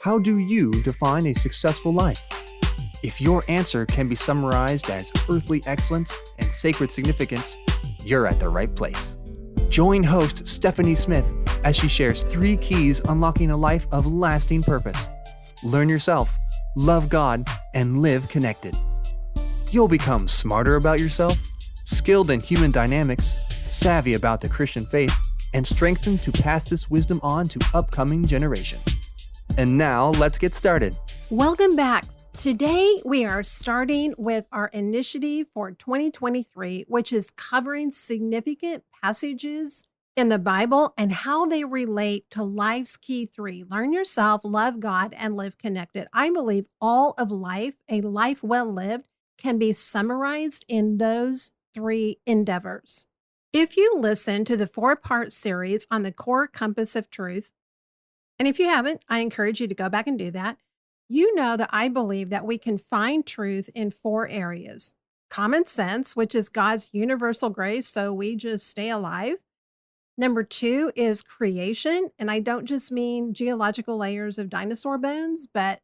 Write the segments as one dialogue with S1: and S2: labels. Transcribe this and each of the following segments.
S1: How do you define a successful life? If your answer can be summarized as earthly excellence and sacred significance, you're at the right place. Join host Stephanie Smith as she shares 3 keys unlocking a life of lasting purpose. Learn yourself, love God, and live connected. You'll become smarter about yourself, skilled in human dynamics, savvy about the Christian faith, and strengthened to pass this wisdom on to upcoming generations. And now, let's get started.
S2: Welcome back. Today, we are starting with our initiative for 2023, which is covering significant passages in the Bible and how they relate to life's key 3. Learn yourself, love God, and live connected. I believe all of life, a life well lived, can be summarized in those 3 endeavors. If you listen to the 4-part series on the core compass of truth, and if you haven't, I encourage you to go back and do that. You know that I believe that we can find truth in 4 areas. Common sense, which is God's universal grace, so we just stay alive. Number 2 is creation, and I don't just mean geological layers of dinosaur bones, but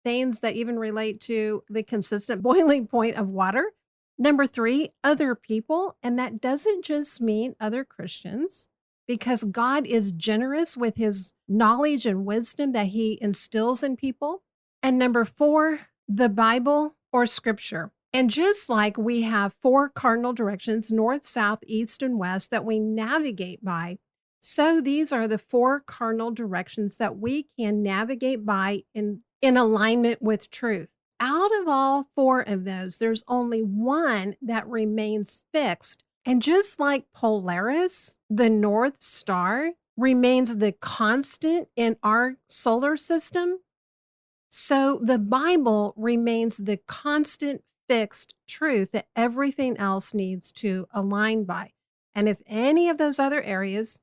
S2: things that even relate to the consistent boiling point of water. Number 3, other people, and that doesn't just mean other Christians, because God is generous with his knowledge and wisdom that he instills in people. And number 4, the Bible or scripture. And just like we have 4 cardinal directions, north, south, east, and west, that we navigate by, so these are the 4 cardinal directions that we can navigate by in alignment with truth. Out of all 4 of those, there's only one that remains fixed. And just like Polaris, the North Star, remains the constant in our solar system, so the Bible remains the constant fixed truth that everything else needs to align by. And if any of those other areas,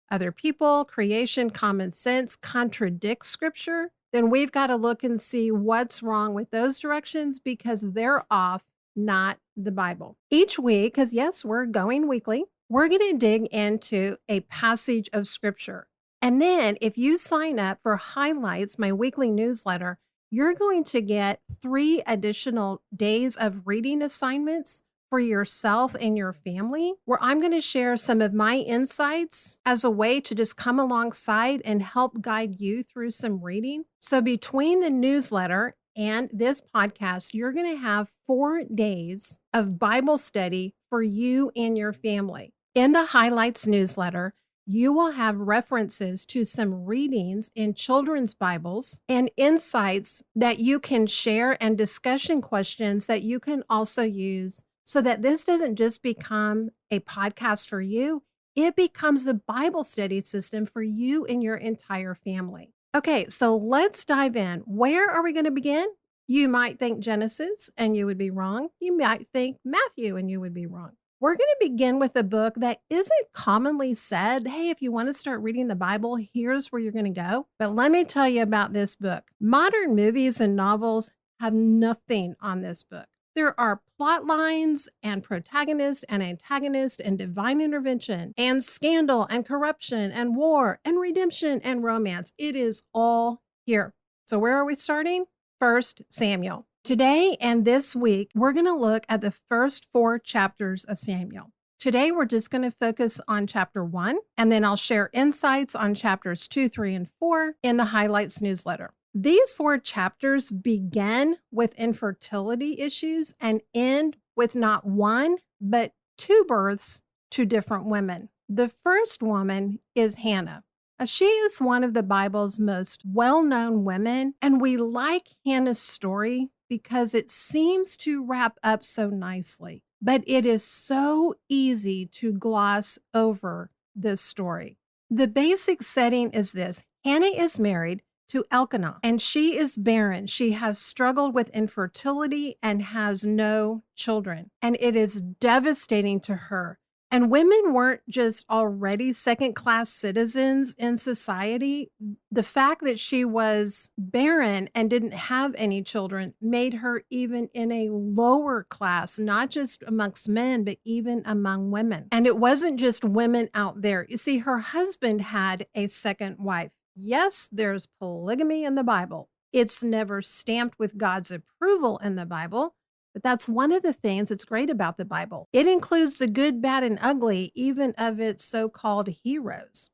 S2: other people, creation, common sense, contradict Scripture, then we've got to look and see what's wrong with those directions because they're off, not the Bible. Each week, because yes, we're going weekly, we're going to dig into a passage of Scripture. And then if you sign up for Highlights, my weekly newsletter, you're going to get 3 additional days of reading assignments for yourself and your family, where I'm going to share some of my insights as a way to just come alongside and help guide you through some reading. So between the newsletter and this podcast, you're going to have 4 days of Bible study for you and your family. In the Highlights newsletter, you will have references to some readings in children's Bibles and insights that you can share and discussion questions that you can also use so that this doesn't just become a podcast for you, it becomes the Bible study system for you and your entire family. Okay, so let's dive in. Where are we going to begin? You might think Genesis, and you would be wrong. You might think Matthew, and you would be wrong. We're going to begin with a book that isn't commonly said, hey, if you want to start reading the Bible, here's where you're going to go. But let me tell you about this book. Modern movies and novels have nothing on this book. There are plot lines and protagonists and antagonists and divine intervention and scandal and corruption and war and redemption and romance. It is all here. So where are we starting? 1 Samuel. Today and this week, we're going to look at the first 4 chapters of Samuel. Today, we're just going to focus on chapter 1, and then I'll share insights on chapters 2, 3, and 4 in the Highlights newsletter. These 4 chapters begin with infertility issues and end with not 1, but 2 births to different women. The first woman is Hannah. She is one of the Bible's most well-known women, and we like Hannah's story because it seems to wrap up so nicely. But it is so easy to gloss over this story. The basic setting is this. Hannah is married to Elkanah, and she is barren. She has struggled with infertility and has no children, and it is devastating to her. And women weren't just already second-class citizens in society. The fact that she was barren and didn't have any children made her even in a lower class, not just amongst men, but even among women. And it wasn't just women out there. You see, her husband had a second wife. Yes, there's polygamy in the Bible. It's never stamped with God's approval in the Bible, but that's one of the things that's great about the Bible. It includes the good, bad, and ugly, even of its so called heroes.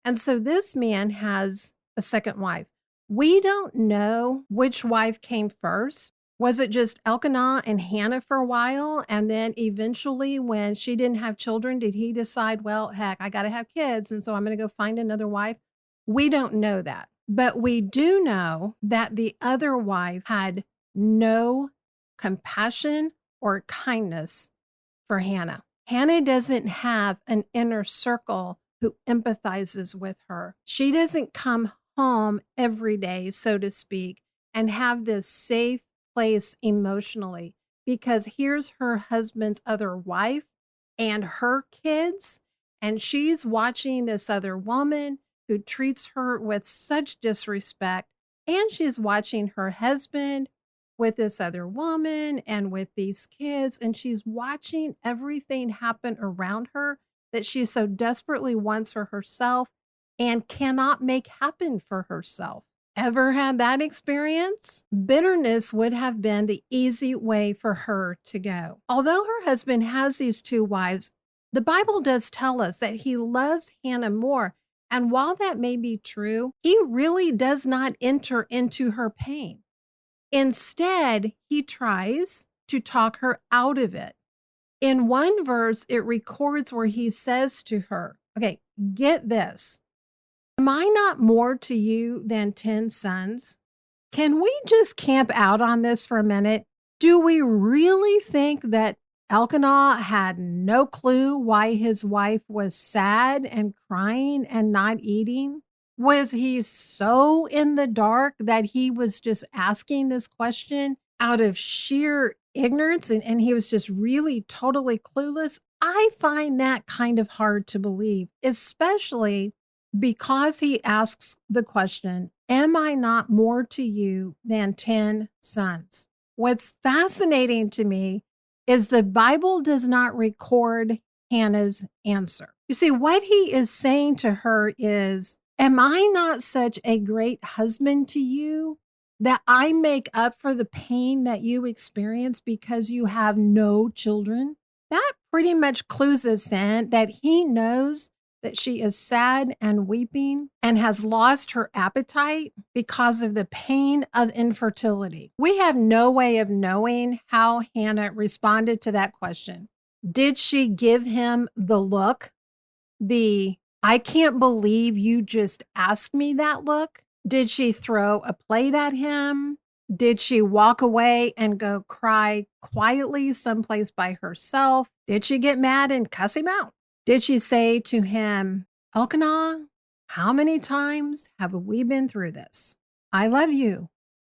S2: And so this man has a second wife. We don't know which wife came first. Was it just Elkanah and Hannah for a while? And then eventually, when she didn't have children, did he decide, well, heck, I got to have kids. And so I'm going to go find another wife? We don't know that. But we do know that the other wife had no compassion or kindness for Hannah. Hannah doesn't have an inner circle who empathizes with her. She doesn't come home every day, so to speak, and have this safe place emotionally because here's her husband's other wife and her kids, and she's watching this other woman who treats her with such disrespect, and she's watching her husband with this other woman and with these kids, and she's watching everything happen around her that she so desperately wants for herself and cannot make happen for herself. Ever had that experience? Bitterness would have been the easy way for her to go. Although her husband has these two wives, the Bible does tell us that he loves Hannah more. And while that may be true, he really does not enter into her pain. Instead, he tries to talk her out of it. In one verse, it records where he says to her, okay, get this. Am I not more to you than 10 sons? Can we just camp out on this for a minute? Do we really think that Elkanah had no clue why his wife was sad and crying and not eating? Was he so in the dark that he was just asking this question out of sheer ignorance and he was just really totally clueless? I find that kind of hard to believe, especially because he asks the question, am I not more to you than 10 sons? What's fascinating to me is the Bible does not record Hannah's answer. You see, what he is saying to her is, am I not such a great husband to you that I make up for the pain that you experience because you have no children? That pretty much clues us in that he knows that she is sad and weeping and has lost her appetite because of the pain of infertility. We have no way of knowing how Hannah responded to that question. Did she give him the look, I can't believe you just asked me that look? Did she throw a plate at him? Did she walk away and go cry quietly someplace by herself? Did she get mad and cuss him out? Did she say to him, Elkanah, how many times have we been through this? I love you.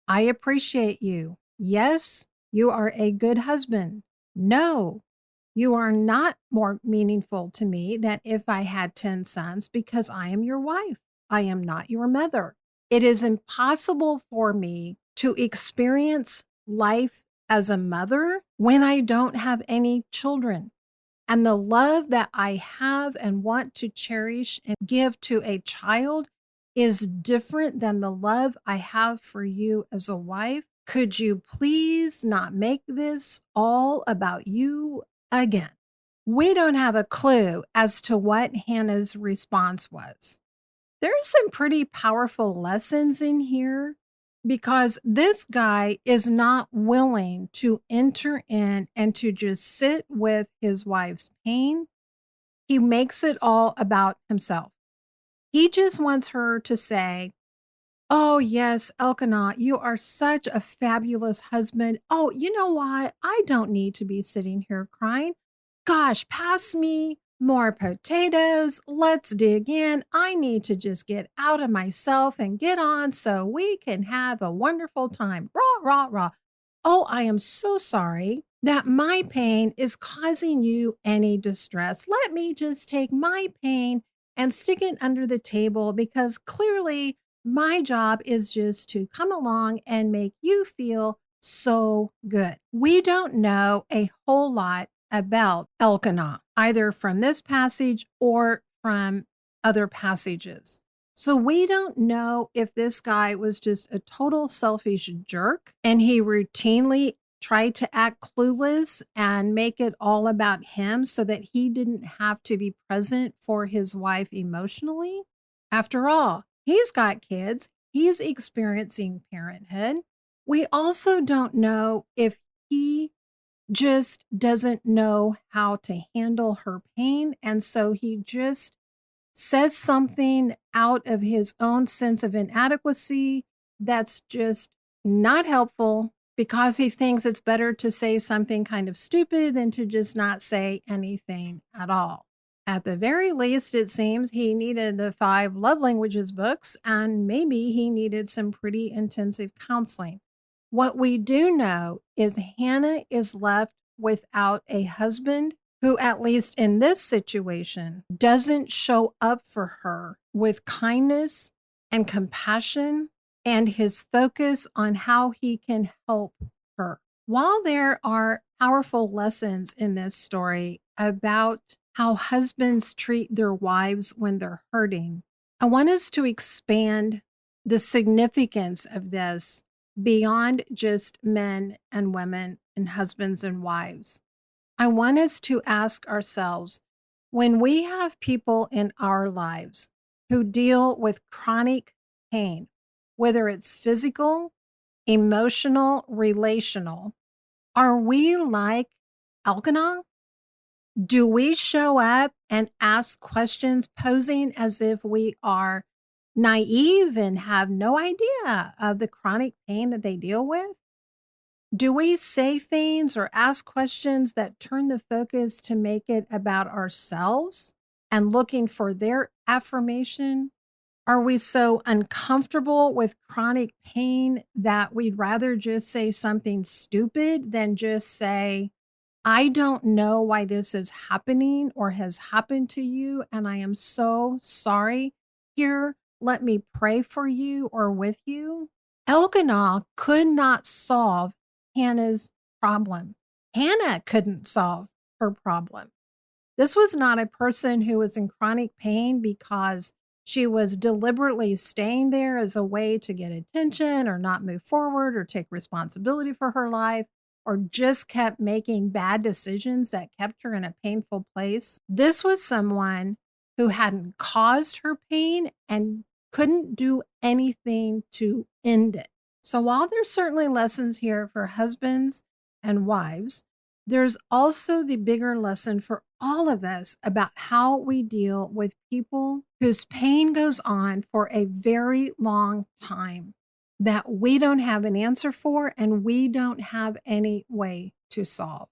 S2: I appreciate you. Yes, you are a good husband. No, you are not more meaningful to me than if I had 10 sons because I am your wife. I am not your mother. It is impossible for me to experience life as a mother when I don't have any children. And the love that I have and want to cherish and give to a child is different than the love I have for you as a wife. Could you please not make this all about you again? We don't have a clue as to what Hannah's response was. There are some pretty powerful lessons in here because this guy is not willing to enter in and to just sit with his wife's pain. He makes it all about himself. He just wants her to say, oh, yes, Elkanah, you are such a fabulous husband. Oh, you know what? I don't need to be sitting here crying. Gosh, pass me more potatoes. Let's dig in. I need to just get out of myself and get on so we can have a wonderful time. Rah, rah, rah. Oh, I am so sorry that my pain is causing you any distress. Let me just take my pain and stick it under the table because clearly my job is just to come along and make you feel so good. We don't know a whole lot about Elkanah, either from this passage or from other passages. So we don't know if this guy was just a total selfish jerk and he routinely tried to act clueless and make it all about him so that he didn't have to be present for his wife emotionally. After all, he's got kids, he's experiencing parenthood. We also don't know if he just doesn't know how to handle her pain. And so he just says something out of his own sense of inadequacy that's just not helpful because he thinks it's better to say something kind of stupid than to just not say anything at all. At the very least, it seems he needed the 5 love languages books and maybe he needed some pretty intensive counseling. What we do know is Hannah is left without a husband who, at least in this situation, doesn't show up for her with kindness and compassion and his focus on how he can help her. While there are powerful lessons in this story about how husbands treat their wives when they're hurting, I want us to expand the significance of this beyond just men and women and husbands and wives. I want us to ask ourselves, when we have people in our lives who deal with chronic pain, whether it's physical, emotional, relational, are we like Elkanah? Do we show up and ask questions posing as if we are naive and have no idea of the chronic pain that they deal with? Do we say things or ask questions that turn the focus to make it about ourselves and looking for their affirmation? Are we so uncomfortable with chronic pain that we'd rather just say something stupid than just say, I don't know why this is happening or has happened to you, and I am so sorry. Here, let me pray for you or with you. Elkanah could not solve Hannah's problem. Hannah couldn't solve her problem. This was not a person who was in chronic pain because she was deliberately staying there as a way to get attention or not move forward or take responsibility for her life or just kept making bad decisions that kept her in a painful place. This was someone who hadn't caused her pain and couldn't do anything to end it. So while there's certainly lessons here for husbands and wives, there's also the bigger lesson for all of us about how we deal with people whose pain goes on for a very long time that we don't have an answer for and we don't have any way to solve.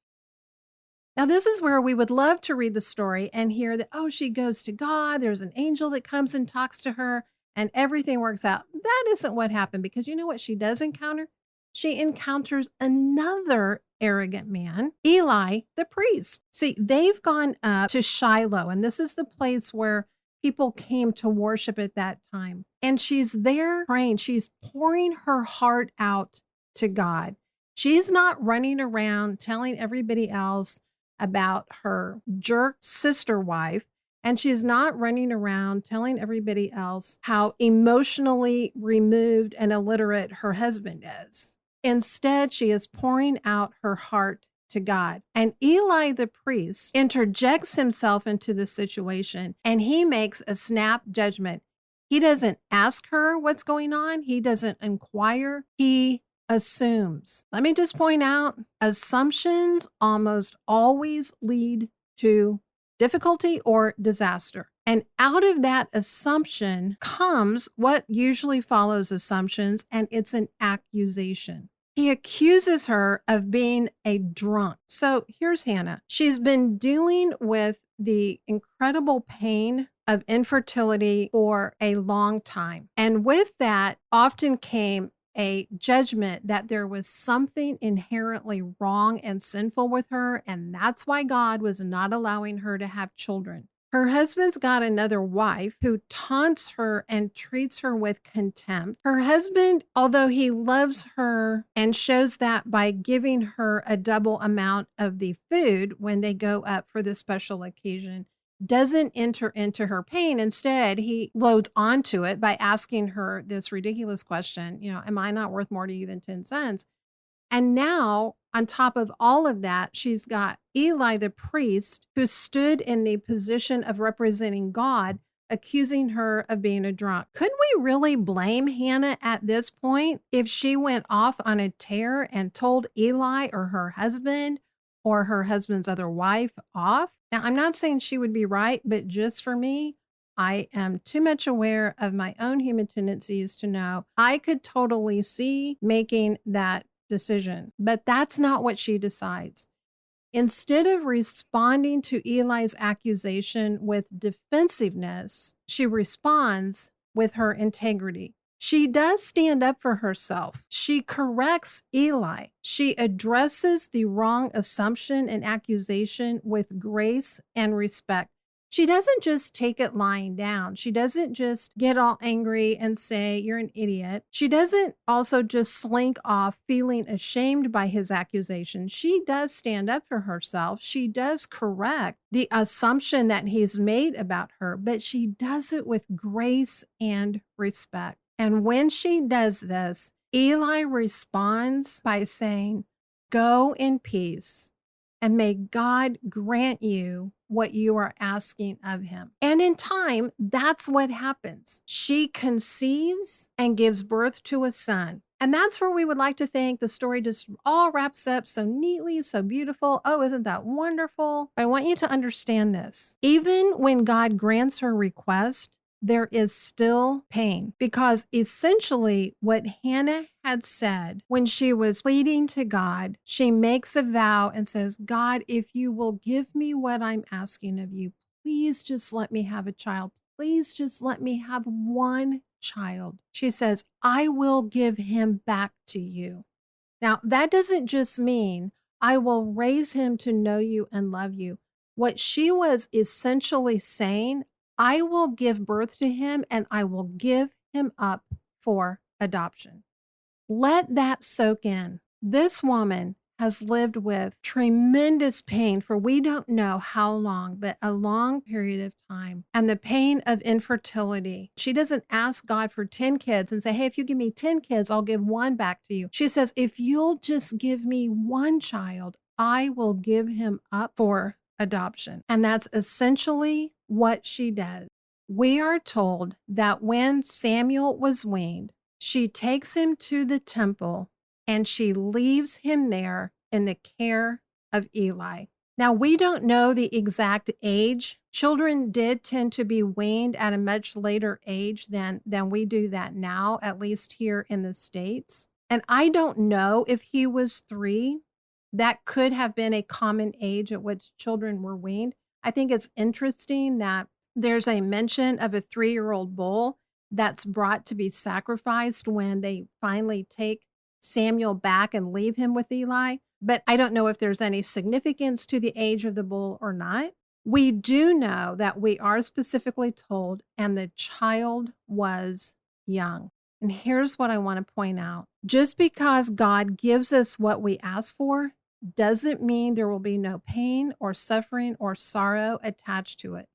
S2: Now, this is where we would love to read the story and hear that, oh, she goes to God, there's an angel that comes and talks to her, and everything works out. That isn't what happened because you know what she does encounter? She encounters another arrogant man, Eli the priest. See, they've gone up to Shiloh, and this is the place where people came to worship at that time. And she's there praying. She's pouring her heart out to God. She's not running around telling everybody else about her jerk sister wife. And she's not running around telling everybody else how emotionally removed and illiterate her husband is. Instead, she is pouring out her heart to God. And Eli the priest interjects himself into the situation and he makes a snap judgment. He doesn't ask her what's going on. He doesn't inquire. He assumes. Let me just point out, assumptions almost always lead to difficulty or disaster. And out of that assumption comes what usually follows assumptions, and it's an accusation. He accuses her of being a drunk. So here's Hannah. She's been dealing with the incredible pain of infertility for a long time. And with that often came a judgment that there was something inherently wrong and sinful with her, and that's why God was not allowing her to have children. Her husband's got another wife who taunts her and treats her with contempt. Her husband, although he loves her and shows that by giving her a double amount of the food when they go up for the special occasion, doesn't enter into her pain. Instead, he loads onto it by asking her this ridiculous question, am I not worth more to you than 10 cents? And now, on top of all of that, she's got Eli the priest, who stood in the position of representing God, accusing her of being a drunk. Could we really blame Hannah at this point if she went off on a tear and told Eli or her husband or her husband's other wife off? Now, I'm not saying she would be right, but just for me, I am too much aware of my own human tendencies to know I could totally see making that decision. But that's not what she decides. Instead of responding to Eli's accusation with defensiveness, she responds with her integrity. She does stand up for herself. She corrects Eli. She addresses the wrong assumption and accusation with grace and respect. She doesn't just take it lying down. She doesn't just get all angry and say, you're an idiot. She doesn't also just slink off feeling ashamed by his accusation. She does stand up for herself. She does correct the assumption that he's made about her, but she does it with grace and respect. And when she does this, Eli responds by saying, go in peace, and may God grant you what you are asking of him. And in time, that's what happens. She conceives and gives birth to a son. And that's where we would like to think the story just all wraps up so neatly, so beautiful. Oh, isn't that wonderful? But I want you to understand this. Even when God grants her request, there is still pain, because essentially what Hannah had said when she was pleading to God, she makes a vow and says, God, if you will give me what I'm asking of you, please just let me have a child. Please just let me have one child. She says, I will give him back to you. Now, that doesn't just mean I will raise him to know you and love you. What she was essentially saying, I will give birth to him and I will give him up for adoption. Let that soak in. This woman has lived with tremendous pain for we don't know how long, but a long period of time, and the pain of infertility. She doesn't ask God for 10 kids and say, hey, if you give me 10 kids, I'll give one back to you. She says, if you'll just give me one child, I will give him up for adoption. And that's essentially what she does. We are told that when Samuel was weaned, she takes him to the temple and she leaves him there in the care of Eli. Now, we don't know the exact age. Children did tend to be weaned at a much later age than we do that now, at least here in the States. And I don't know if he was 3. That could have been a common age at which children were weaned. I think it's interesting that there's a mention of a 3-year-old bull that's brought to be sacrificed when they finally take Samuel back and leave him with Eli. But I don't know if there's any significance to the age of the bull or not. We do know that we are specifically told, and the child was young. And here's what I want to point out. Just because God gives us what we ask for doesn't mean there will be no pain or suffering or sorrow attached to it.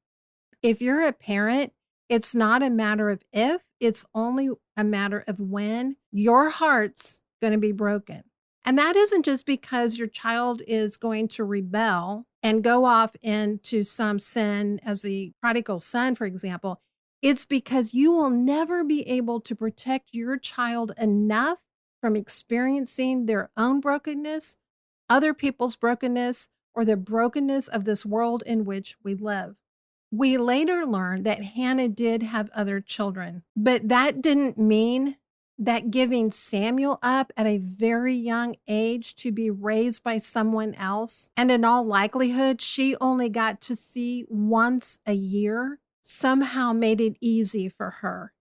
S2: If you're a parent, it's not a matter of if, it's only a matter of when your heart's going to be broken. And that isn't just because your child is going to rebel and go off into some sin, as the prodigal son, for example. It's because you will never be able to protect your child enough from experiencing their own brokenness, other people's brokenness, or the brokenness of this world in which we live. We later learned that Hannah did have other children, but that didn't mean that giving Samuel up at a very young age to be raised by someone else, and in all likelihood, she only got to see once a year, somehow made it easy for her.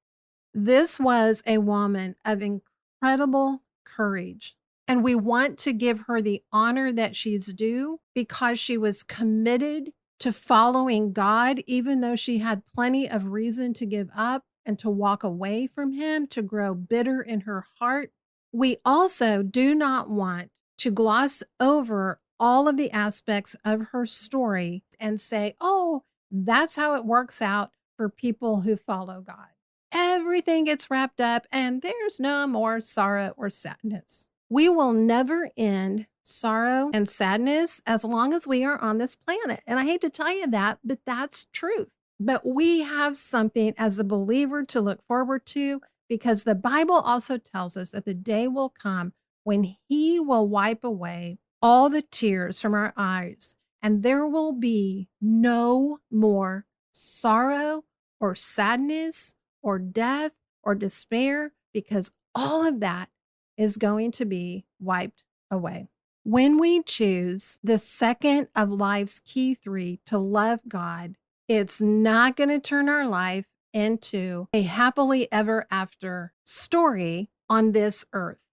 S2: This was a woman of incredible courage. And we want to give her the honor that she's due because she was committed to following God, even though she had plenty of reason to give up and to walk away from him, to grow bitter in her heart. We also do not want to gloss over all of the aspects of her story and say, oh, That's how it works out for people who follow God. Everything gets wrapped up and there's no more sorrow or sadness. We will never end sorrow and sadness as long as we are on this planet. And I hate to tell you that, but that's truth. But we have something as a believer to look forward to, because the Bible also tells us that the day will come when He will wipe away all the tears from our eyes, and there will be no more sorrow or sadness or death or despair, because all of that is going to be wiped away. When we choose the second of life's key three to love God, it's not going to turn our life into a happily ever after story on this earth.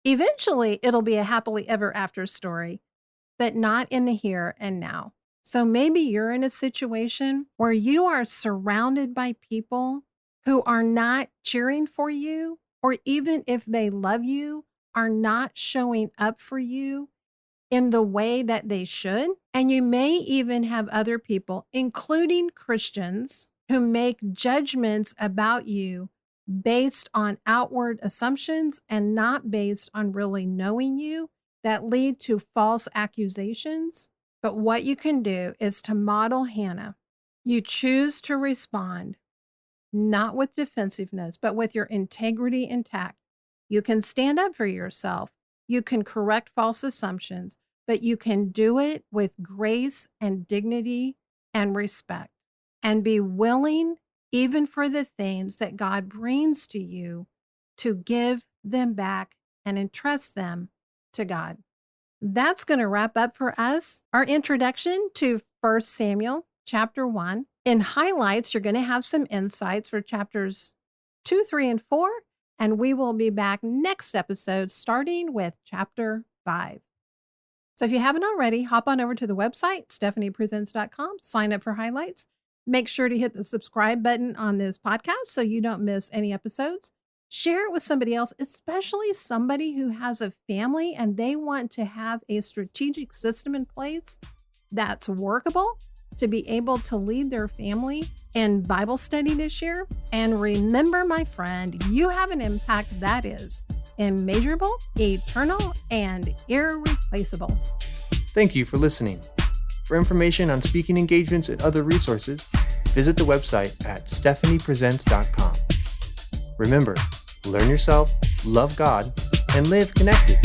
S2: Eventually, it'll be a happily ever after story, but not in the here and now. So maybe you're in a situation where you are surrounded by people who are not cheering for you, or even if they love you, are not showing up for you in the way that they should. And you may even have other people, including Christians, who make judgments about you based on outward assumptions and not based on really knowing you, that lead to false accusations. But what you can do is to model Hannah. You choose to respond, not with defensiveness, but with your integrity intact. You can stand up for yourself. You can correct false assumptions, but you can do it with grace and dignity and respect, and be willing, even for the things that God brings to you, to give them back and entrust them to God. That's going to wrap up for us our introduction to 1 Samuel chapter 1. In highlights, you're going to have some insights for chapters 2, 3, and 4, and we will be back next episode starting with chapter 5. So if you haven't already, hop on over to the website, stephaniepresents.com, sign up for highlights. Make sure to hit the subscribe button on this podcast so you don't miss any episodes. Share it with somebody else, especially somebody who has a family and they want to have a strategic system in place that's workable to be able to lead their family in Bible study this year. And remember, my friend, you have an impact that is immeasurable, eternal, and irreplaceable.
S1: Thank you for listening. For information on speaking engagements and other resources, visit the website at stephaniepresents.com. Remember, learn yourself, love God, and live connected.